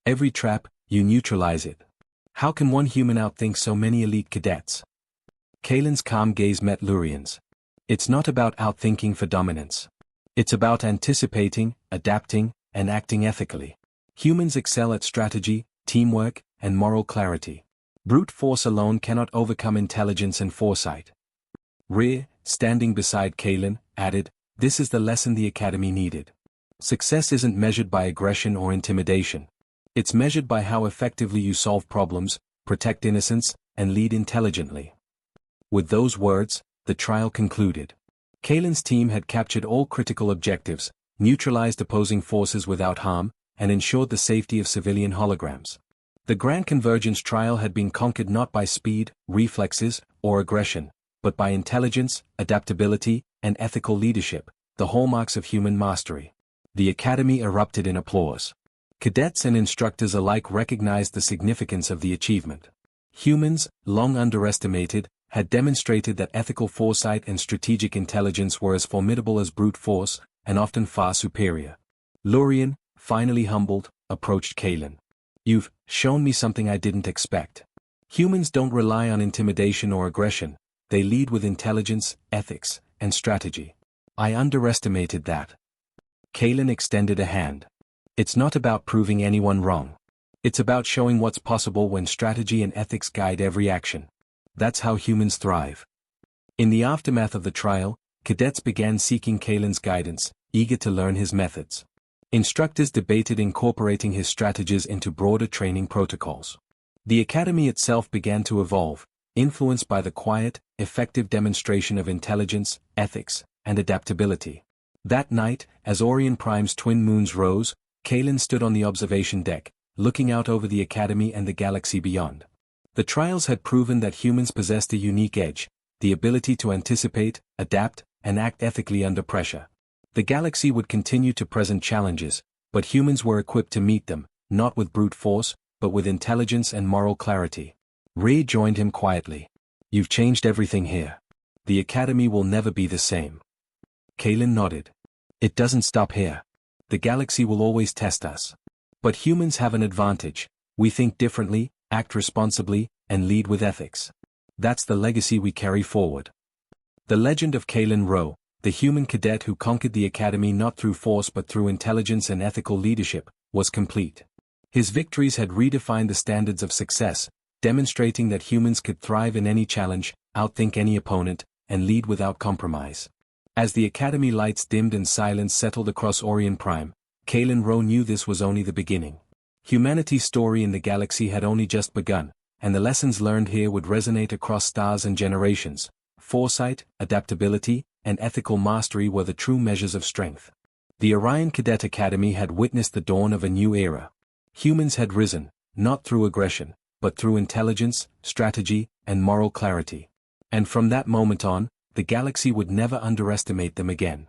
Every trap, you neutralize it. How can one human outthink so many elite cadets?" Kalen's calm gaze met Lurien's. "It's not about outthinking for dominance. It's about anticipating, adapting, and acting ethically. Humans excel at strategy, teamwork, and moral clarity. Brute force alone cannot overcome intelligence and foresight. Rear, standing beside Kalen, added, "This is the lesson the Academy needed. Success isn't measured by aggression or intimidation. It's measured by how effectively you solve problems, protect innocence, and lead intelligently." With those words, the trial concluded. Kalen's team had captured all critical objectives, neutralized opposing forces without harm, and ensured the safety of civilian holograms. The Grand Convergence trial had been conquered not by speed, reflexes, or aggression, but by intelligence, adaptability, and ethical leadership, the hallmarks of human mastery. The Academy erupted in applause. Cadets and instructors alike recognized the significance of the achievement. Humans, long underestimated, had demonstrated that ethical foresight and strategic intelligence were as formidable as brute force, and often far superior. Lurian, finally humbled, approached Kalen. "You've shown me something I didn't expect. Humans don't rely on intimidation or aggression, they lead with intelligence, ethics, and strategy. I underestimated that." Kalen extended a hand. "It's not about proving anyone wrong. It's about showing what's possible when strategy and ethics guide every action. That's how humans thrive." In the aftermath of the trial, cadets began seeking Kalen's guidance, eager to learn his methods. Instructors debated incorporating his strategies into broader training protocols. The Academy itself began to evolve, influenced by the quiet, effective demonstration of intelligence, ethics, and adaptability. That night, as Orion Prime's twin moons rose, Kalen stood on the observation deck, looking out over the Academy and the galaxy beyond. The trials had proven that humans possessed a unique edge, the ability to anticipate, adapt, and act ethically under pressure. The galaxy would continue to present challenges, but humans were equipped to meet them, not with brute force, but with intelligence and moral clarity. Ray joined him quietly. "You've changed everything here. The Academy will never be the same." Kalen nodded. "It doesn't stop here. The galaxy will always test us. But humans have an advantage. We think differently, act responsibly, and lead with ethics. That's the legacy we carry forward." The legend of Kalen Rowe, the human cadet who conquered the Academy not through force but through intelligence and ethical leadership, was complete. His victories had redefined the standards of success, demonstrating that humans could thrive in any challenge, outthink any opponent, and lead without compromise. As the Academy lights dimmed and silence settled across Orion Prime, Kalen Rowe knew this was only the beginning. Humanity's story in the galaxy had only just begun, and the lessons learned here would resonate across stars and generations. Foresight, adaptability, and ethical mastery were the true measures of strength. The Orion Cadet Academy had witnessed the dawn of a new era. Humans had risen, not through aggression, but through intelligence, strategy, and moral clarity. And from that moment on, the galaxy would never underestimate them again.